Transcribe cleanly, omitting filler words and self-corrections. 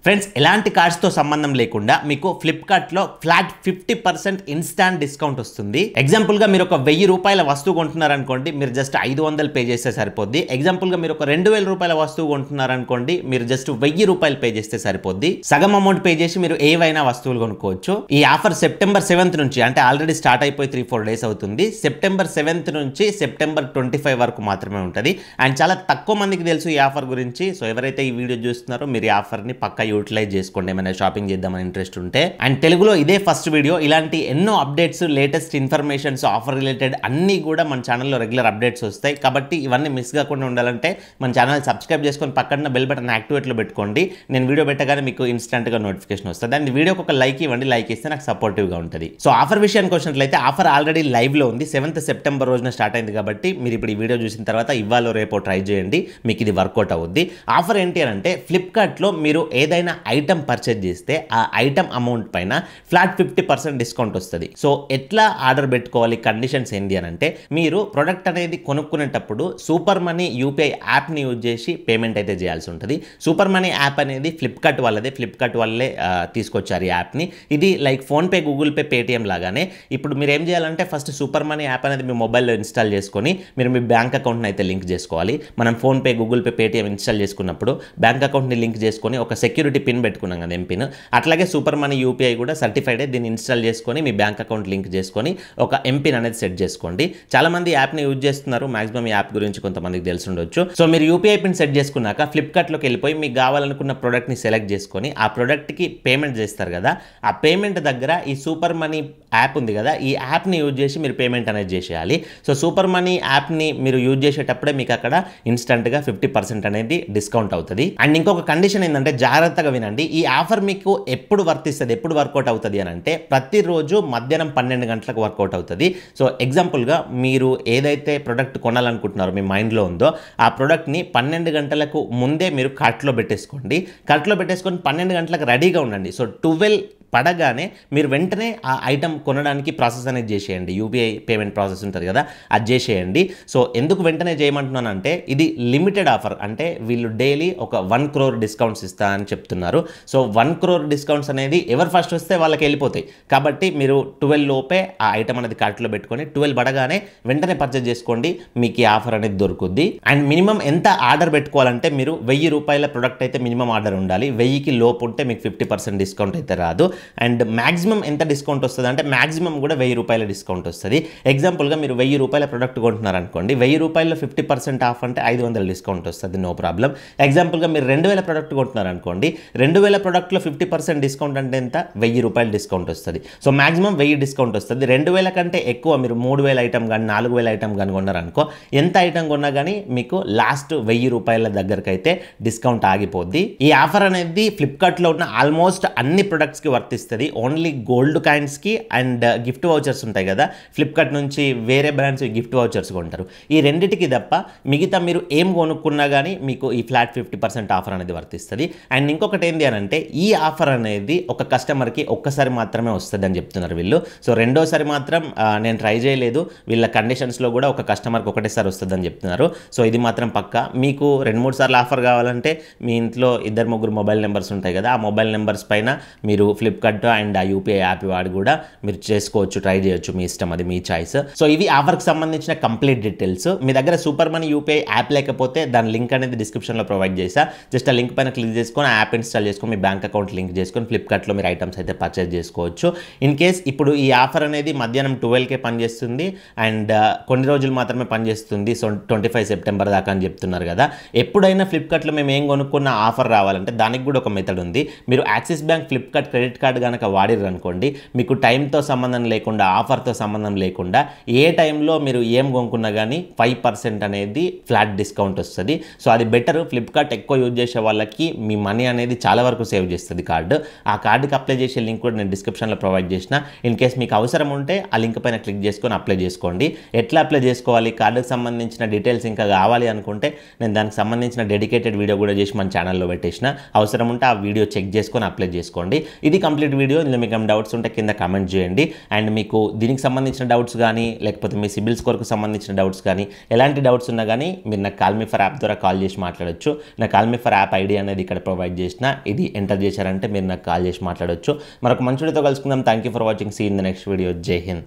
Friends ఎలాంటి కార్డ్స్తో సంబంధం లేకుండా మీకు ఫ్లిప్కార్ట్లో ఫ్లాట్ 50% ఇన్స్టాంట్ డిస్కౌంట్ వస్తుంది. ఎగ్జాంపుల్గా మీరు ఒక 1000 రూపాయల వస్తువు కొంటున్నారనుకోండి, మీరు జస్ట్ 500 పే చేస్తే సరిపోద్ది. ఎగ్జాంపుల్గా మీరు ఒక 2000 రూపాయల వస్తువు కొంటున్నారనుకోండి, మీరు జస్ట్ 1000 రూపాయలు పే చేస్తే సరిపోద్ది. సగం అమౌంట్ పే చేసి మీరు ఏవైనా వస్తువులు కొనుక్కోవచ్చు. ఈ ఆఫర్ సెప్టెంబర్ 7th నుంచి, అంటే ఆల్రెడీ స్టార్ట్ అయిపోయి 3-4 డేస్ అవుతుంది. సెప్టెంబర్ 7th నుంచి సెప్టెంబర్ 25 వరకు మాత్రమే ఉంటుంది. అండ్ చాలా తక్కువ మందికి తెలుసు ఈ ఆఫర్ గురించి. సో ఎవరైతే ఈ వీడియో చూస్తున్నారో మీరు ఈ ఆఫర్ని పక్కా యూటిలైజ్ చేసుకోండి, ఏమైనా షాపింగ్ చేద్దామని ఇంట్రెస్ట్ ఉంటే. అండ్ తెలుగులో ఇదే ఫస్ట్ వీడియో. ఇలాంటి ఎన్నో updates, latest informations, offer related అన్నీ కూడా మన ఛానల్లో రెగ్యులర్ అప్డేట్స్ వస్తాయి. కాబట్టి ఇవన్నీ మిస్ కాకుండా ఉండాలంటే మన ఛానల్ సబ్స్క్రైబ్ చేసుకొని పక్కన బెల్ బటన్ యాక్టివేట్లో పెట్టుకోండి. నేను వీడియో పెట్టగానే మీకు ఇన్స్టెంట్గా నోటిఫికేషన్ వస్తుంది. అండ్ వీడియోకి ఒక లైక్ ఇవ్వండి, లైక్ ఇస్తే నాకు సపోర్టివ్గా ఉంటుంది. సో ఆఫర్ విషయానికి వచ్చినట్లయితే ఆఫర్ ఆల్రెడీ లైవ్లో ఉంది. 7th సెప్టెంబర్ రోజున స్టార్ట్ అయింది. కాబట్టి మీరు ఇప్పుడు ఈ వీడియో చూసిన తర్వాత ఇవాళ రేపో ట్రై చేయండి, మీకు ఇది వర్కౌట్ అవుద్ది. ఆఫర్ ఏంటి అంటే ఫ్లిప్కార్ట్లో మీరు ఏదైనా ఐటమ్ పర్చేజ్ చేస్తే ఆ ఐటమ్ అమౌంట్ పైన ఫ్లాట్ 50% డిస్కౌంట్ వస్తుంది. సో ఎట్లా ఆర్డర్ పెట్టుకోవాలి, కండిషన్స్ ఏంటి అని అంటే, మీరు ప్రొడక్ట్ అనేది కొనుక్కునేటప్పుడు సూపర్ మనీ యూపీఐ యాప్ని యూజ్ చేసి పేమెంట్ అయితే చేయాల్సి ఉంటుంది. సూపర్ మనీ యాప్ అనేది ఫ్లిప్కార్ట్ వాళ్ళదే. ఫ్లిప్కార్ట్ వాళ్ళే తీసుకొచ్చారు ఈ యాప్ని. ఇది like PhonePe, Google pay, Paytm లాగానే. ఇప్పుడు మీరు ఏం చేయాలంటే ఫస్ట్ సూపర్ మనీ యాప్ అనేది మీ మొబైల్లో ఇన్స్టాల్ చేసుకొని మీరు మీ బ్యాంక్ అకౌంట్ని అయితే లింక్ చేసుకోవాలి. మనం PhonePe, Google pay, Paytm install చేసుకున్నప్పుడు బ్యాంక్ అకౌంట్ని లింక్ చేసుకొని ఒక సెక్యూరిటీ పిన్ పెట్టుకున్నాం కదా, ఎంపిన్. అట్లాగే సూపర్ మనీ యూపీఐ కూడా సర్టిఫైడ్. దీన్ని ఇన్స్టాల్ చేసుకొని మీ బ్యాంక్ అకౌంట్ లింక్ చేసుకొని ఒక ఎంపిన్ అనేది సెట్ చేసుకోండి. చాలా మంది యాప్ని యూజ్ చేస్తున్నారు. మాక్సిమం ఈ యాప్ గురించి కొంతమందికి తెలిసి ఉండొచ్చు. సో మీరు యూపీఐ పిన్ సెట్ చేసుకున్నాక ఫ్లిప్కార్ట్లోకి వెళ్ళిపోయి మీకు కావాలనుకున్న ప్రోడక్ట్ని సెలెక్ట్ చేసుకొని ఆ ప్రోడక్ట్కి పేమెంట్ చేస్తారు కదా, ఆ పేమెంట్ దగ్గర ఈ సూపర్ మనీ యాప్ ఉంది కదా, ఈ యాప్ని యూజ్ చేసి మీరు పేమెంట్ అనేది చేసేయాలి. సో సూపర్ మనీ యాప్ని మీరు యూజ్ చేసేటప్పుడే మీకు అక్కడ ఇన్స్టెంట్గా 50% అనేది డిస్కౌంట్ అవుతుంది. అండ్ ఇంకొక కండిషన్ ఏంటంటే, జాగ్రత్తగా వినండి. ఈ ఆఫర్ మీకు ఎప్పుడు వర్తిస్తుంది, ఎప్పుడు వర్కౌట్ అవుతుంది అని అంటే, ప్రతిరోజు మధ్యాహ్నం 12 గంటలకు వర్కౌట్ అవుతుంది. సో ఎగ్జాంపుల్గా మీరు ఏదైతే ప్రోడక్ట్ కొనాలనుకుంటున్నారో మీ మైండ్లో ఉందో ఆ ప్రోడక్ట్ని 12 గంటలకు ముందే మీరు కార్ట్లో పెట్టేసుకోండి. కార్ట్లో పెట్టేసుకొని 12 గంటలకు రెడీగా ఉండండి. సో 12 పడగానే మీరు వెంటనే ఆ ఐటమ్ కొనడానికి ప్రాసెస్ అనేది చేసేయండి. యూపీఐ పేమెంట్ ప్రాసెస్ ఉంటుంది కదా, అది చేసేయండి. సో ఎందుకు వెంటనే చేయమంటున్నానంటే, ఇది లిమిటెడ్ ఆఫర్. అంటే వీళ్ళు డైలీ ఒక 1 crore డిస్కౌంట్స్ ఇస్తా అని చెప్తున్నారు. సో 1 crore డిస్కౌంట్స్ అనేది ఎవరు ఫస్ట్ వస్తే వాళ్ళకి వెళ్ళిపోతాయి. కాబట్టి మీరు 12 లోపే ఆ ఐటమ్ అనేది కార్ట్లో పెట్టుకొని 12 పడగానే వెంటనే పర్చేజ్ చేసుకోండి, మీకు ఈ ఆఫర్ అనేది దొరుకుద్ది. అండ్ మినిమం ఎంత ఆర్డర్ పెట్టుకోవాలంటే, మీరు 1000 రూపాయల ప్రొడక్ట్ అయితే మినిమం ఆర్డర్ ఉండాలి. 1000కి లోపు ఉంటే మీకు 50% డిస్కౌంట్ అయితే రాదు. అండ్ మ్యాక్సిమం ఎంత డిస్కౌంట్ వస్తుంది అంటే, మ్యాక్సిమం కూడా 1000 రూపాయల డిస్కౌంట్ వస్తుంది. ఎగ్జాంపుల్గా మీరు 1000 రూపాయల ప్రొడక్ట్ కొంటున్నారనుకోండి, 1000 రూపాయల్లో 50% ఆఫ్ అంటే 500 డిస్కౌంట్ వస్తుంది, నో ప్రాబ్లం. ఎగ్జాంపుల్గా మీరు 2000 ప్రొడక్ట్ కొంటున్నారనుకోండి, 2000 ప్రొడక్ట్లో 50% డిస్కౌంట్ అంటే ఎంత, 1000 రూపాయల డిస్కౌంట్ వస్తుంది. సో మ్యాక్సిమం 1000 డిస్కౌంట్ వస్తుంది. 2000 కంటే ఎక్కువ మీరు 3000 ఐటమ్ కానీ 4000 ఐటమ్ కానీ కొన్నారనుకో, ఎంత ఐటమ్ కొన్నా కానీ మీకు లాస్ట్ 1000 రూపాయల దగ్గరకు అయితే డిస్కౌంట్ ఆగిపోద్ది. ఈ ఆఫర్ అనేది ఫ్లిప్కార్ట్లో ఉన్న ఆల్మోస్ట్ అన్ని ప్రొడక్ట్స్కి వర్తిస్తుంది. ఓన్లీ గోల్డ్ కాయిన్స్కి అండ్ గిఫ్ట్ వౌచర్స్ ఉంటాయి కదా, ఫ్లిప్కార్ట్ నుంచి వేరే బ్రాండ్స్ గిఫ్ట్ వౌచర్స్ కొంటారు, ఈ రెండింటికి తప్ప మిగతా మీరు ఏం కొనుక్కున్నా కానీ మీకు ఈ ఫ్లాట్ 50% ఆఫర్ అనేది వర్తిస్తుంది. అండ్ ఇంకొకటి ఏంటి అని అంటే, ఈ ఆఫర్ అనేది ఒక కస్టమర్కి ఒక్కసారి మాత్రమే వస్తుంది అని చెప్తున్నారు వీళ్ళు. సో రెండోసారి మాత్రం నేను ట్రై చేయలేదు. వీళ్ళ కండిషన్స్లో కూడా ఒక కస్టమర్కి ఒకటేసారి వస్తుందని చెప్తున్నారు. సో ఇది మాత్రం పక్కా. మీకు 2-3 సార్లు ఆఫర్ కావాలంటే మీ ఇంట్లో 2-3 మొబైల్ నెంబర్స్ ఉంటాయి కదా, ఆ మొబైల్ నెంబర్స్ పైన మీరు ఫ్లిప్కార్ట్ అండ్ ఆ యూపీఐ యాప్ వాడి కూడా మీరు చేసుకోవచ్చు, ట్రై చేయొచ్చు, మీ ఇష్టం, అది మీ చాయిస్. సో ఇవి ఆఫర్కి సంబంధించిన కంప్లీట్ డీటెయిల్స్. మీ దగ్గర సూపర్ మనీ యూపీఐ యాప్ లేకపోతే దాని లింక్ అనేది డిస్క్రిప్షన్లో ప్రొవైడ్ చేసా. జస్ట్ ఆ లింక్ పైన క్లిక్ చేసుకొని ఆ యాప్ ఇన్స్టాల్ చేసుకొని మీ బ్యాంక్ అకౌంట్ లింక్ చేసుకొని ఫ్లిప్కార్ట్లో మీరు ఐటమ్స్ అయితే పర్చేజ్ చేసుకోవచ్చు. ఇన్ కేస్ ఇప్పుడు ఈ ఆఫర్ అనేది మధ్యాహ్నం 12కే పనిచేస్తుంది అండ్ కొన్ని రోజులు మాత్రమే పనిచేస్తుంది. సో 25 సెప్టెంబర్ దాకా అని చెప్తున్నారు కదా. ఎప్పుడైనా ఫ్లిప్కార్ట్లో మేము ఏం కొనుక్కున్న ఆఫర్ రావాలంటే దానికి కూడా ఒక మెథడ్ ఉంది. మీరు axis bank Flipkart credit card కనుక వాడిర్రు అనుకోండి, మీకు టైంతో సంబంధం లేకుండా, ఆఫర్తో సంబంధం లేకుండా ఏ టైంలో మీరు ఏం కొనుక్కున్నా కానీ 5% అనేది ఫ్లాట్ డిస్కౌంట్ వస్తుంది. సో అది బెటర్. ఫ్లిప్కార్ట్ ఎక్కువ యూజ్ చేసే వాళ్ళకి మీ మనీ అనేది చాలా వరకు సేవ్ చేస్తుంది కార్డు. ఆ కార్డుకి అప్లై చేసే లింక్ కూడా నేను డిస్క్రిప్షన్లో ప్రొవైడ్ చేసిన. ఇన్ కేస్ మీకు అవసరం ఉంటే ఆ లింక్ పైన క్లిక్ చేసుకొని అప్లై చేసుకోండి. ఎట్లా అప్లై చేసుకోవాలి, కార్డుకి సంబంధించిన డీటెయిల్స్ ఇంకా కావాలి అనుకుంటే నేను దానికి సంబంధించిన డెడికేటెడ్ వీడియో కూడా చేసి మన ఛానల్లో పెట్టేసిన. అవసరం ఉంటే ఆ వీడియో చెక్ చేసుకొని అప్లై చేసుకోండి. ఇది కంప్లీట్ కంప్లీట్ వీడియో. ఇందులో మీకు ఏమైనా డౌట్స్ ఉంటే కింద కామెంట్ చేయండి. అండ్ మీకు దీనికి సంబంధించిన డౌట్స్ కానీ లేకపోతే మీ సిబిల్ స్కోర్కి సంబంధించిన డౌట్స్ కానీ ఎలాంటి డౌట్స్ ఉన్నా కానీ మీరు నాకు కాల్ మీ ఫర్ యాప్ ద్వారా కాల్ చేసి మాట్లాడొచ్చు. నా call me for app ID అనేది ఇక్కడ ప్రొవైడ్ చేసిన, ఇది ఎంటర్ చేశారంటే మీరు నాకు కాల్ చేసి మాట్లాడొచ్చు. మరొక మంచి వీడియోతో కలుసుకుందాం. Thank you for watching. See in the next video. జై హింద్.